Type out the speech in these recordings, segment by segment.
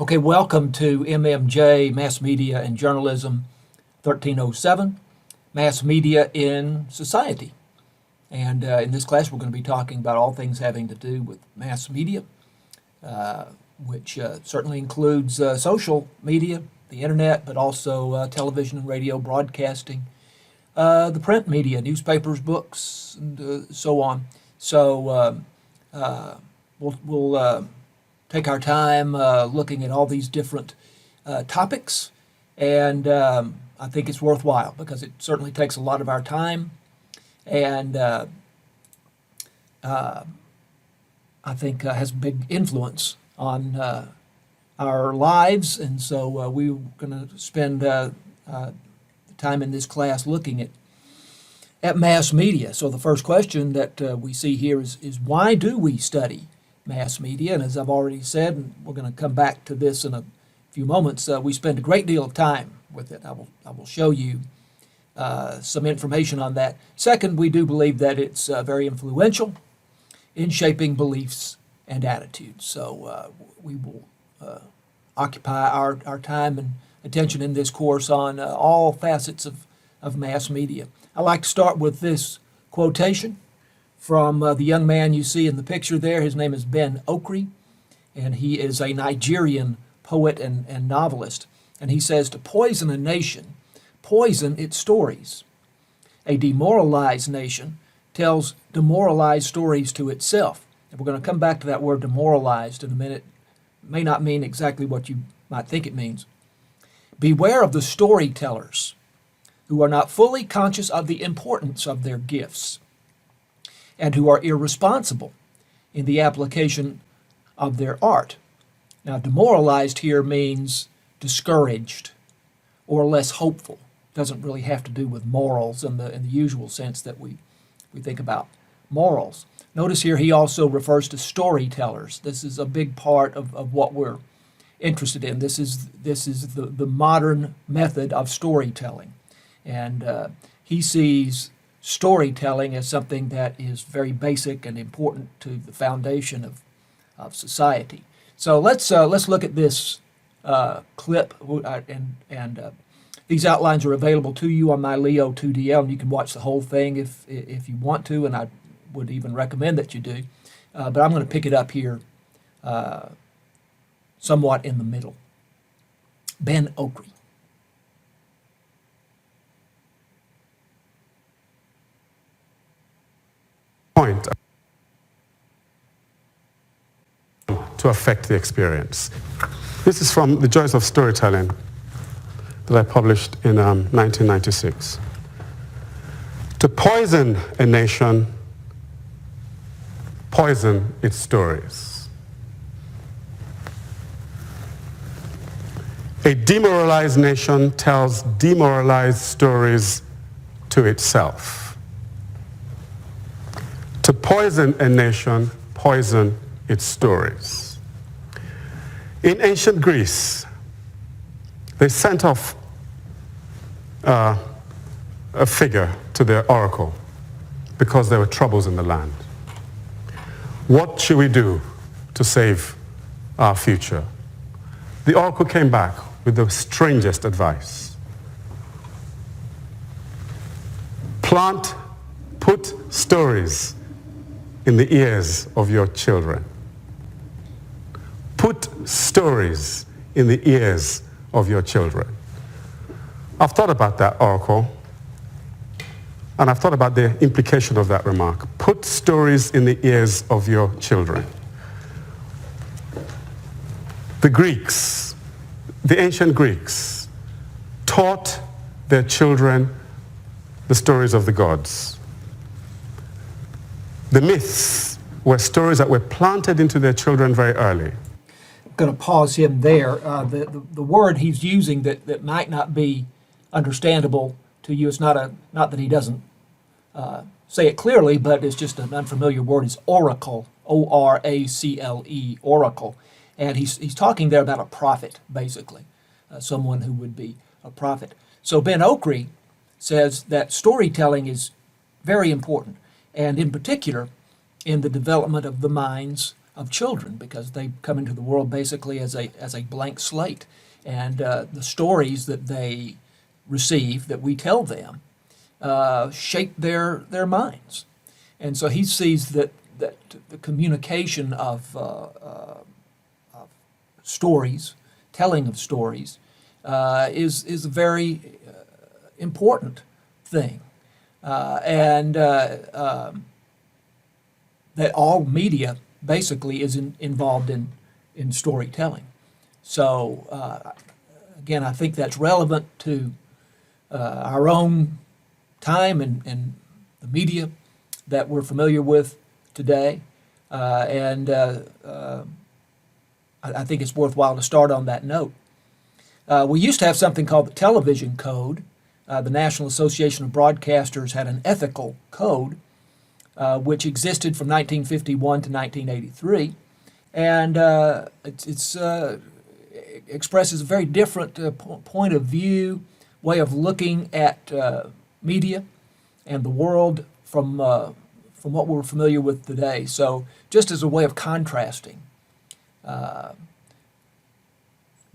Okay, welcome to MMJ, Mass Media and Journalism 1307, Mass Media in Society. And in this class, we're going to be talking about all things having to do with mass media, which certainly includes social media, the internet, but also television and radio broadcasting, the print media, newspapers, books, and so on. So we'll take our time looking at all these different topics, and I think it's worthwhile because it certainly takes a lot of our time, and I think has a big influence on our lives, and so we're going to spend time in this class looking at mass media. So the first question that we see here is why do we study mass media? And as I've already said, and we're going to come back to this in a few moments, we spend a great deal of time with it. I will show you some information on that. Second, we do believe that it's very influential in shaping beliefs and attitudes. So we will occupy our time and attention in this course on all facets of mass media. I like to start with this quotation from the young man you see in the picture there. His name is Ben Okri, and he is a Nigerian poet and novelist. And he says, "To poison a nation, poison its stories. A demoralized nation tells demoralized stories to itself." And we're going to come back to that word demoralized in a minute. It may not mean exactly what you might think it means. "Beware of the storytellers who are not fully conscious of the importance of their gifts and who are irresponsible in the application of their art." Now, demoralized here means discouraged or less hopeful. Doesn't really have to do with morals in the usual sense that we think about morals. Notice here he also refers to storytellers. This is a big part of what we're interested in. This is the modern method of storytelling. And he sees storytelling as something that is very basic and important to the foundation of society. So let's look at this clip, and these outlines are available to you on my Leo 2DL, and you can watch the whole thing if you want to, and I would even recommend that you do. But I'm going to pick it up here somewhat in the middle. Ben Okri. Point to affect the experience. This is from The Joys of Storytelling that I published in 1996. To poison a nation, poison its stories. A demoralized nation tells demoralized stories to itself. To poison a nation, poison its stories. In ancient Greece, they sent off a figure to their oracle because there were troubles in the land. What should we do to save our future? The oracle came back with the strangest advice. Put stories in the ears of your children. Put stories in the ears of your children. I've thought about that oracle, and I've thought about the implication of that remark. Put stories in the ears of your children. The Greeks, the ancient Greeks, taught their children the stories of the gods. The myths were stories that were planted into their children very early. I'm going to pause him there. The word he's using that might not be understandable to you, it's not that he doesn't say it clearly, but it's just an unfamiliar word, is oracle, O-R-A-C-L-E, oracle. And he's talking there about a prophet, basically, someone who would be a prophet. So Ben Okri says that storytelling is very important, and in particular, in the development of the minds of children, because they come into the world basically as a blank slate, and the stories that they receive, that we tell them, shape their minds. And so he sees that the communication of stories, telling of stories, is a very important thing, and that all media basically is involved in storytelling. So again, I think that's relevant to our own time and the media that we're familiar with today, and I think it's worthwhile to start on that note. We used to have something called the television code. The National Association of Broadcasters had an ethical code which existed from 1951 to 1983, and it expresses a very different point of view, way of looking at media and the world from what we're familiar with today. So just as a way of contrasting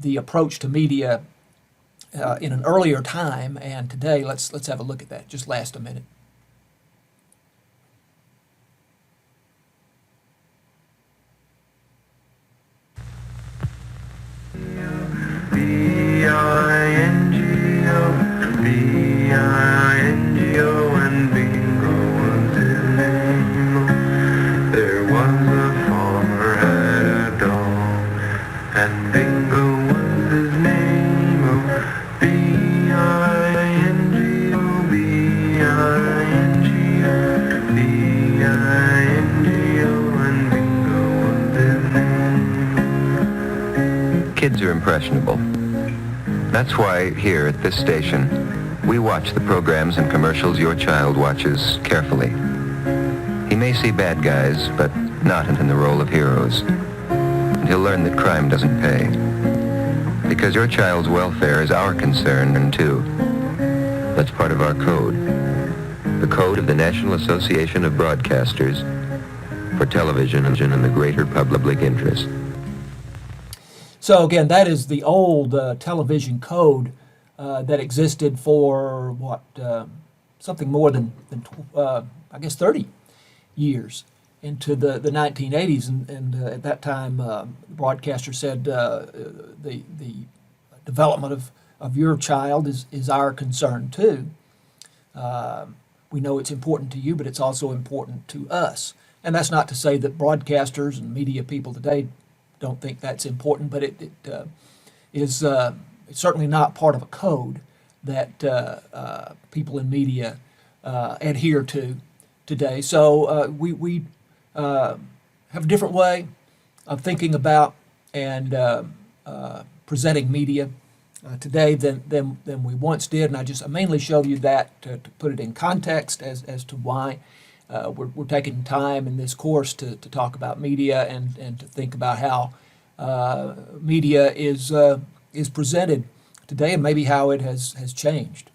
the approach to media in an earlier time and today, let's have a look at that. Just last a minute. B-I-N-G-O, and Bingo was his name. There was a farmer had a dog, and Bingo was his name. Oh, B-I-N-G-O, B-I-N-G-O, B-I-N-G-O, and Bingo was his name. Kids are impressionable. That's why here at this station, we watch the programs and commercials your child watches carefully. He may see bad guys, but not in the role of heroes. And he'll learn that crime doesn't pay. Because your child's welfare is our concern, too. That's part of our code. The code of the National Association of Broadcasters for television and the greater public interest. So again, that is the old television code that existed for something more than I guess 30 years into the 1980s, and at that time, the broadcaster said the development of your child is our concern too. We know it's important to you, but it's also important to us. And that's not to say that broadcasters and media people today don't think that's important, but it is it's certainly not part of a code that people in media adhere to today. So we have a different way of thinking about and presenting media today than we once did, and I mainly show you that to put it in context as to why we're taking time in this course to talk about media and to think about how media is presented today and maybe how it has changed.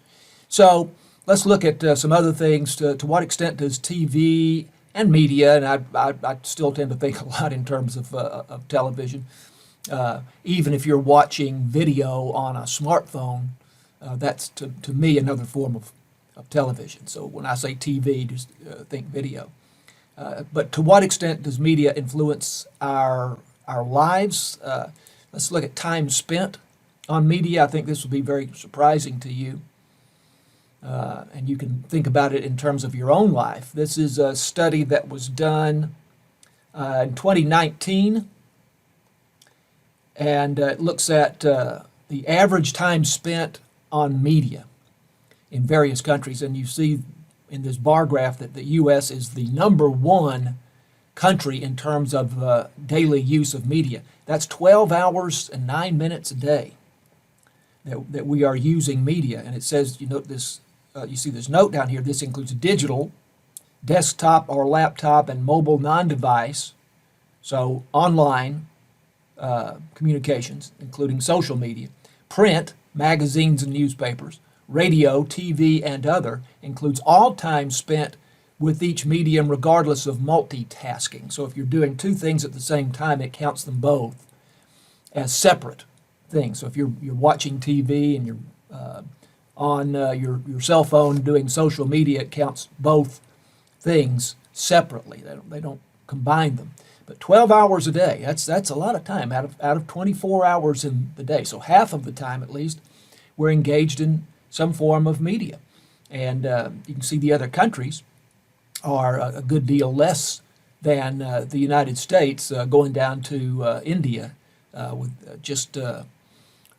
So let's look at some other things. To what extent does TV and media, and I still tend to think a lot in terms of television, even if you're watching video on a smartphone, that's to me another form of television. So when I say TV, just think video. But to what extent does media influence our lives? Let's look at time spent on media. I think this will be very surprising to you. And you can think about it in terms of your own life. This is a study that was done in 2019, and it looks at the average time spent on media in various countries. And you see in this bar graph that the U.S. is the number one country in terms of daily use of media. That's 12 hours and 9 minutes a day that we are using media. And it says, you see this note down here, this includes digital, desktop or laptop, and mobile non-device, so online communications, including social media, print, magazines and newspapers, radio, TV, and other, includes all time spent with each medium regardless of multitasking. So if you're doing two things at the same time, it counts them both as separate things. So if you're watching TV and you're on your cell phone doing social media, it counts both things separately. They don't combine them. But 12 hours a day, that's a lot of time out of 24 hours in the day. So half of the time at least, we're engaged in some form of media. And you can see the other countries are a good deal less than the United States, going down to India with just a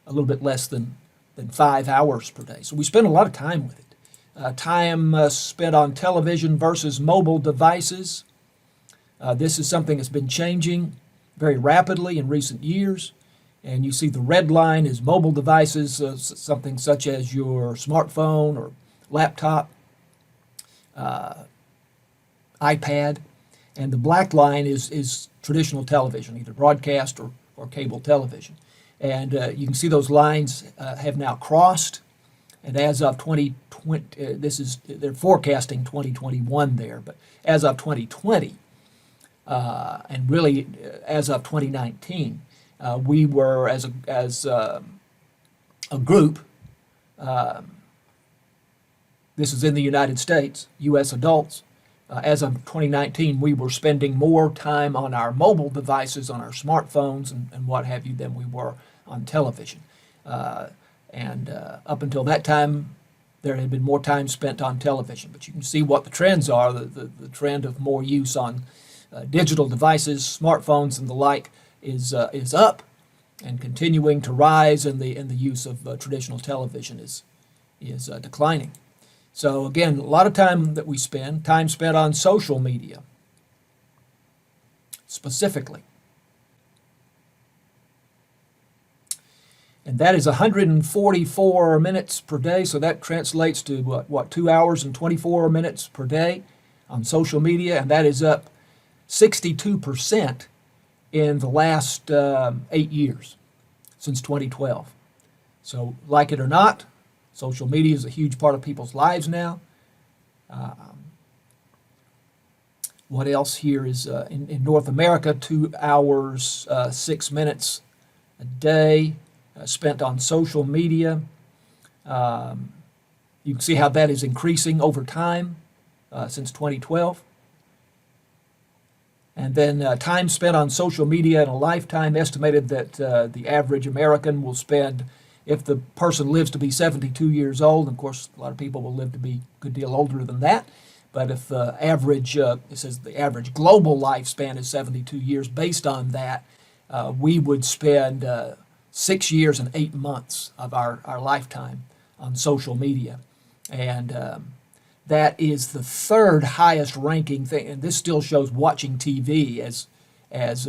little bit less than 5 hours per day. So we spend a lot of time with it. Time spent on television versus mobile devices. This is something that's been changing very rapidly in recent years. And you see the red line is mobile devices, something such as your smartphone or laptop, iPad. And the black line is traditional television, either broadcast or cable television. And you can see those lines have now crossed. And as of 2020, they're forecasting 2021 there, but as of 2020, and really as of 2019, we were as a group. This is in the United States, U.S. adults. As of 2019, we were spending more time on our mobile devices, on our smartphones and what have you, than we were on television. And up until that time, there had been more time spent on television. But you can see what the trends are. The trend of more use on digital devices, smartphones, and the like is up and continuing to rise, and the use of traditional television is declining. So again, a lot of time that we spend, time spent on social media, specifically. And that is 144 minutes per day, so that translates to what 2 hours and 24 minutes per day on social media, and that is up 62% in the last 8 years, since 2012. So like it or not, social media is a huge part of people's lives now. What else here is in North America, 2 hours, 6 minutes a day spent on social media. You can see how that is increasing over time since 2012. And then time spent on social media in a lifetime, estimated that the average American will spend, if the person lives to be 72 years old, and of course a lot of people will live to be a good deal older than that, but if the average, it says the average global lifespan is 72 years, based on that, we would spend 6 years and 8 months of our lifetime on social media. And that is the third highest ranking thing, and this still shows watching TV and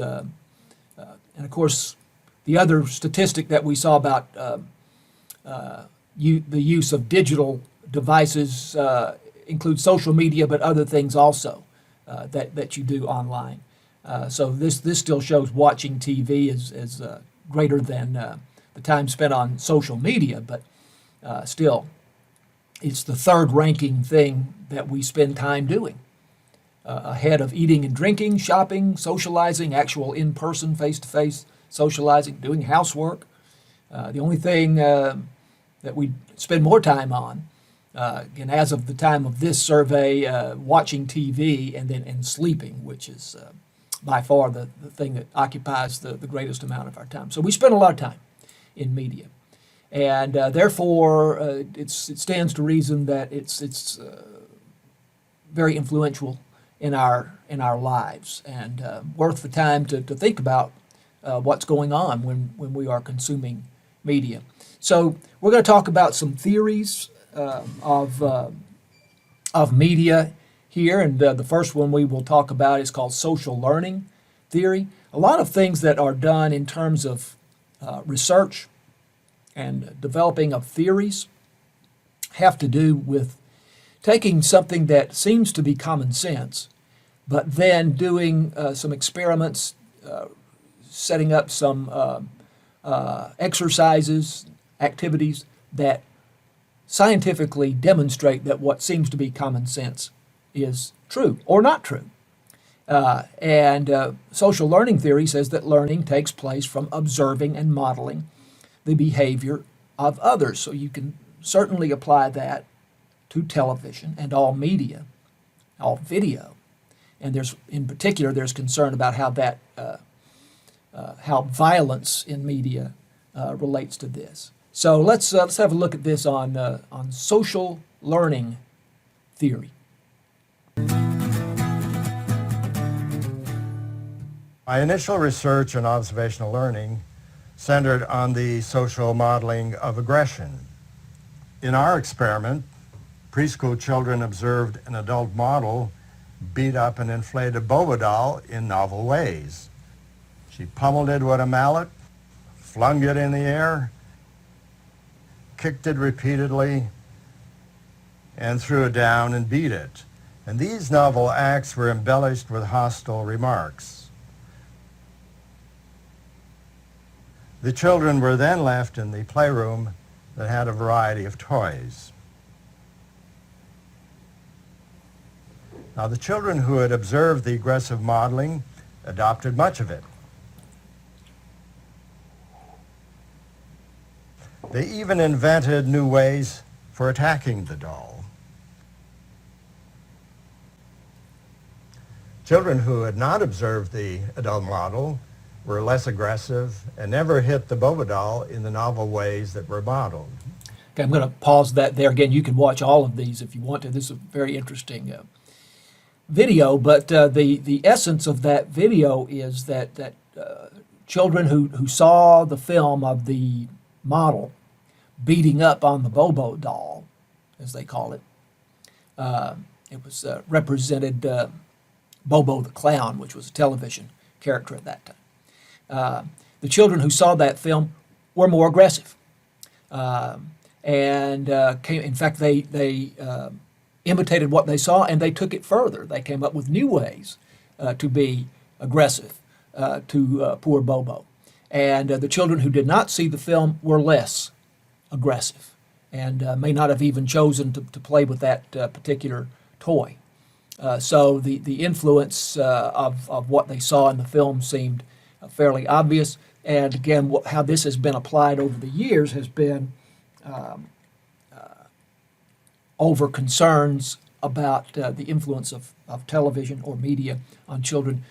of course the other statistic that we saw about the use of digital devices includes social media, but other things also that you do online. So this still shows watching TV as greater than the time spent on social media, but still, it's the third ranking thing that we spend time doing, ahead of eating and drinking, shopping, socializing, actual in-person, face-to-face socializing, doing housework. The only thing that we spend more time on, and as of the time of this survey, watching TV and sleeping, which is by far the thing that occupies the greatest amount of our time. So we spend a lot of time in media. And therefore, it stands to reason that it's very influential in our lives, and worth the time to think about what's going on when we are consuming media. So we're going to talk about some theories of media here, and the first one we will talk about is called social learning theory. A lot of things that are done in terms of research and developing of theories have to do with taking something that seems to be common sense, but then doing some experiments, setting up some exercises, activities that scientifically demonstrate that what seems to be common sense is true or not true. And social learning theory says that learning takes place from observing and modeling the behavior of others. So you can certainly apply that to television and all media, all video. And in particular, there's concern about how violence in media relates to this. So let's have a look at this on social learning theory. My initial research and observational learning centered on the social modeling of aggression. In our experiment, preschool children observed an adult model beat up an inflated boba doll in novel ways. She pummeled it with a mallet, flung it in the air, kicked it repeatedly, and threw it down and beat it. And these novel acts were embellished with hostile remarks. The children were then left in the playroom that had a variety of toys. Now, the children who had observed the aggressive modeling adopted much of it. They even invented new ways for attacking the doll. Children who had not observed the adult model were less aggressive and never hit the boba doll in the novel ways that were modeled. Okay, I'm going to pause that there. Again, you can watch all of these if you want to. This is a very interesting video, but the essence of that video is that children who saw the film of the model beating up on the Bobo doll, as they call it, it was represented Bobo the Clown, which was a television character at that time. The children who saw that film were more aggressive, and in fact, they imitated what they saw, and they took it further. They came up with new ways to be aggressive to poor Bobo. And the children who did not see the film were less aggressive and may not have even chosen to play with that particular toy. So the influence of what they saw in the film seemed fairly obvious. And again, how this has been applied over the years has been over concerns about the influence of television or media on children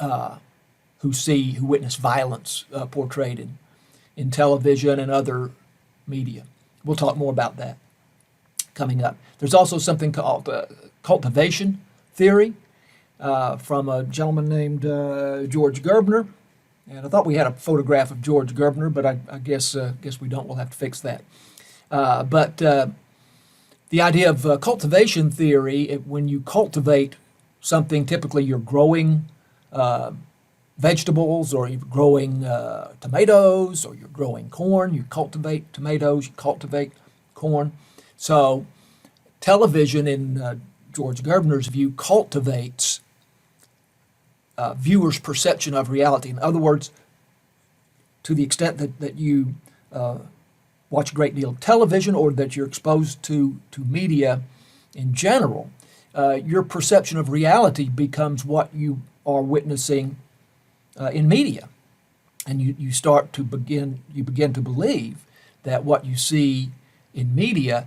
who witness violence portrayed in television and other media. We'll talk more about that coming up. There's also something called cultivation theory from a gentleman named George Gerbner. And I thought we had a photograph of George Gerbner, but I guess we don't. We'll have to fix that. But the idea of cultivation theory, when you cultivate something, typically you're growing vegetables, or you're growing tomatoes, or you're growing corn. You cultivate tomatoes, you cultivate corn. So television, in George Gerbner's view, cultivates viewers' perception of reality. In other words, to the extent that you watch a great deal of television, or that you're exposed to media in general, your perception of reality becomes what you are witnessing in media. And you begin to believe that what you see in media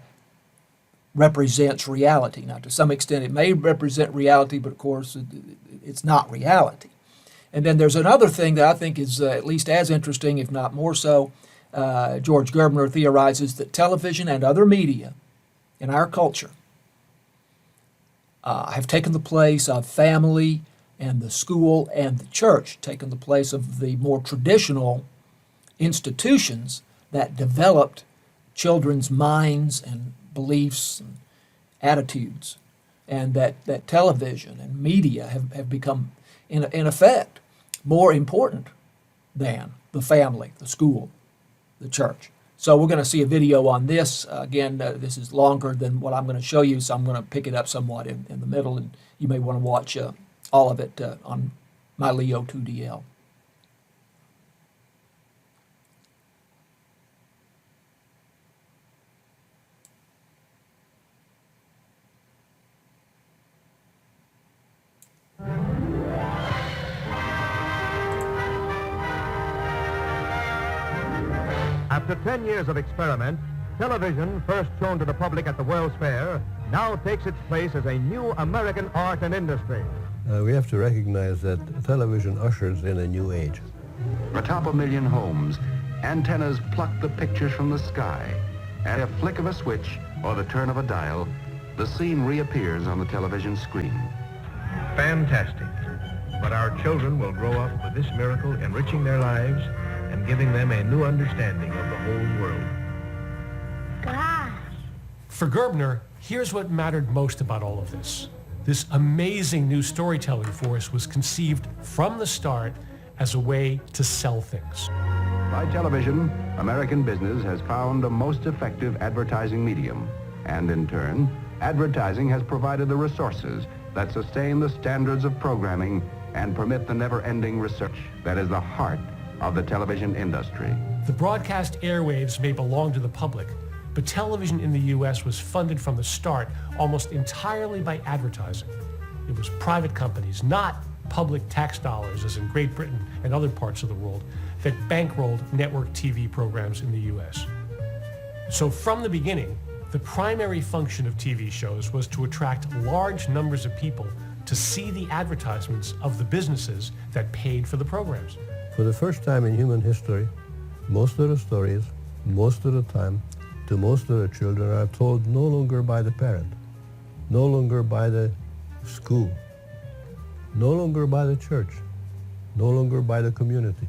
represents reality. Now, to some extent, it may represent reality, but of course, it's not reality. And then there's another thing that I think is at least as interesting, if not more so. George Gerbner theorizes that television and other media in our culture have taken the place of family and the school and the church, taken the place of the more traditional institutions that developed children's minds and beliefs and attitudes, and that television and media have become, in effect, more important than the family, the school, the church. So we're going to see a video on this. Again, this is longer than what I'm going to show you, so I'm going to pick it up somewhat in the middle, and you may want to watch all of it on my Leo 2DL. After 10 years of experiment, television, first shown to the public at the World's Fair, now takes its place as a new American art and industry. We have to recognize that television ushers in a new age. Atop a million homes, antennas pluck the pictures from the sky. At a flick of a switch or the turn of a dial, the scene reappears on the television screen. Fantastic. But our children will grow up with this miracle enriching their lives and giving them a new understanding of the whole world. For Gerbner, here's what mattered most about all of this. This amazing new storytelling force was conceived from the start as a way to sell things. By television, American business has found a most effective advertising medium. And in turn, advertising has provided the resources that sustain the standards of programming and permit the never-ending research that is the heart of the television industry. The broadcast airwaves may belong to the public, but television in the U.S. was funded from the start almost entirely by advertising. It was private companies, not public tax dollars, as in Great Britain and other parts of the world, that bankrolled network TV programs in the U.S. So from the beginning, the primary function of TV shows was to attract large numbers of people to see the advertisements of the businesses that paid for the programs. For the first time in human history, most of the stories, most of the time, to most of the children are told no longer by the parent, no longer by the school, no longer by the church, no longer by the community,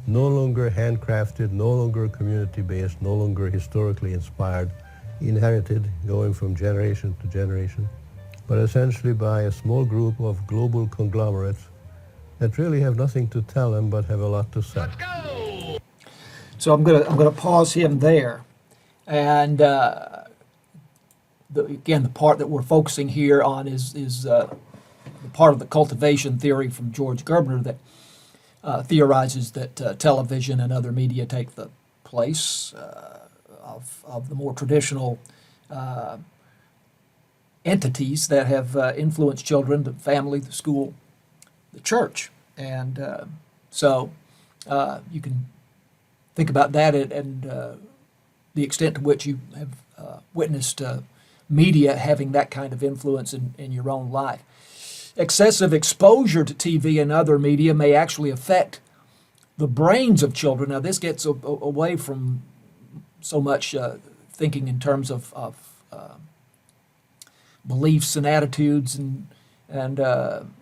no longer handcrafted, no longer community-based, no longer historically inspired, inherited, going from generation to generation, but essentially by a small group of global conglomerates that really have nothing to tell them but have a lot to say. Let's go! So I'm gonna pause him there, and again, the part that we're focusing here on is the part of the cultivation theory from George Gerbner that theorizes that television and other media take the place of the more traditional entities that have influenced children, the family, the school, the church. And so you can think about that and the extent to which you have witnessed media having that kind of influence in your own life. Excessive exposure to TV and other media may actually affect the brains of children. Now, this gets away from so much thinking in terms of beliefs and attitudes and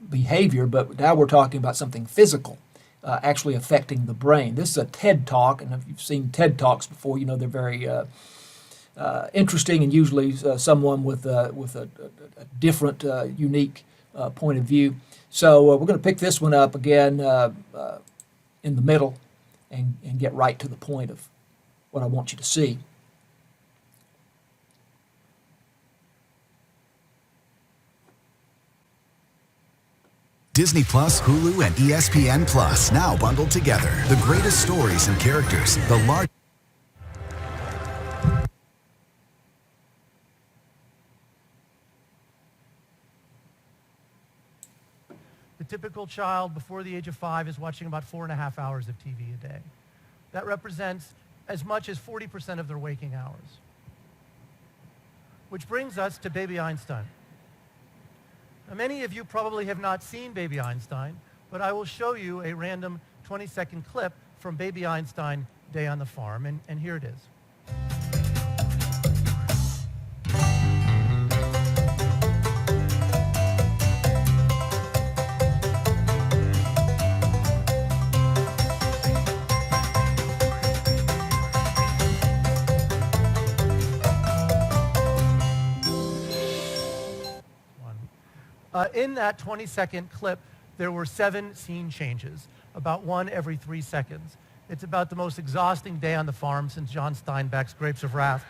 behavior, but now we're talking about something physical actually affecting the brain. This is a TED Talk, and if you've seen TED Talks before, you know they're very interesting and usually someone with a different, unique point of view. So we're going to pick this one up again in the middle and get right to the point of what I want you to see. Disney Plus, Hulu, and ESPN Plus now bundled together. The greatest stories and characters, the large. The typical child before the age of 5 is watching about 4.5 hours of TV a day. That represents as much as 40% of their waking hours. Which brings us to Baby Einstein. Now, many of you probably have not seen Baby Einstein, but I will show you a random 20-second clip from Baby Einstein Day on the Farm, and here it is. In that 20-second clip, there were 7 scene changes, about 1 every 3 seconds. It's about the most exhausting day on the farm since John Steinbeck's Grapes of Wrath.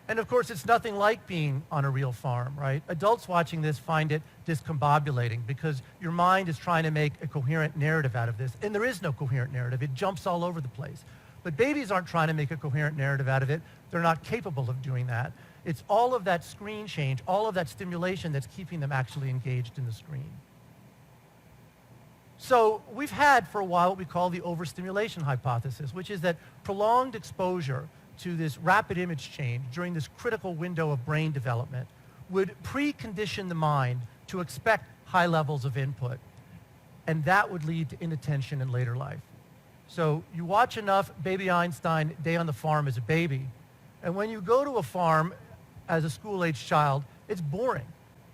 And of course, it's nothing like being on a real farm, right? Adults watching this find it discombobulating because your mind is trying to make a coherent narrative out of this, and there is no coherent narrative. It jumps all over the place. But babies aren't trying to make a coherent narrative out of it. They're not capable of doing that. It's all of that screen change, all of that stimulation that's keeping them actually engaged in the screen. So we've had for a while what we call the overstimulation hypothesis, which is that prolonged exposure to this rapid image change during this critical window of brain development would precondition the mind to expect high levels of input, and that would lead to inattention in later life. So you watch enough Baby Einstein Day on the Farm as a baby, and when you go to a farm as a school-age child, it's boring.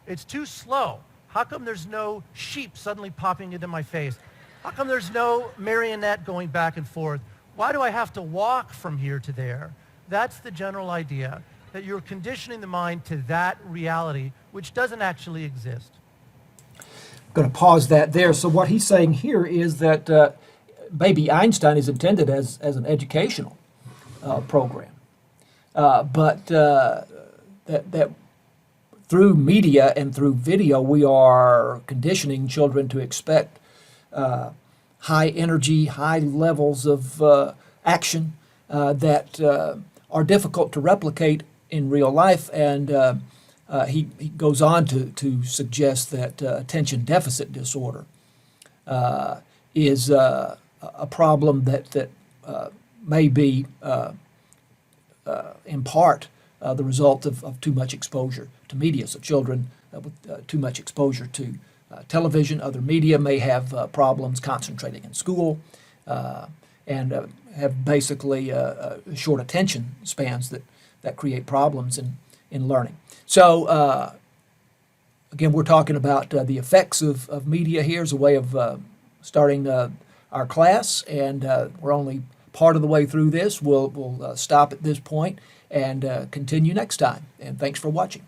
It's too slow. How come there's no sheep suddenly popping into my face? How come there's no marionette going back and forth? Why do I have to walk from here to there? That's the general idea, that you're conditioning the mind to that reality, which doesn't actually exist. I'm going to pause that there. So what he's saying here is that Baby Einstein is intended as an educational program, but that through media and through video, we are conditioning children to expect high energy, high levels of action that are difficult to replicate in real life. And he goes on to suggest that attention deficit disorder is a problem that may be in part the result of too much exposure to media. So children with too much exposure to television, other media may have problems concentrating in school and have basically short attention spans that create problems in learning. So again, we're talking about the effects of media here as a way of starting our class, and we're only part of the way through this. We'll stop at this point and continue next time. And thanks for watching.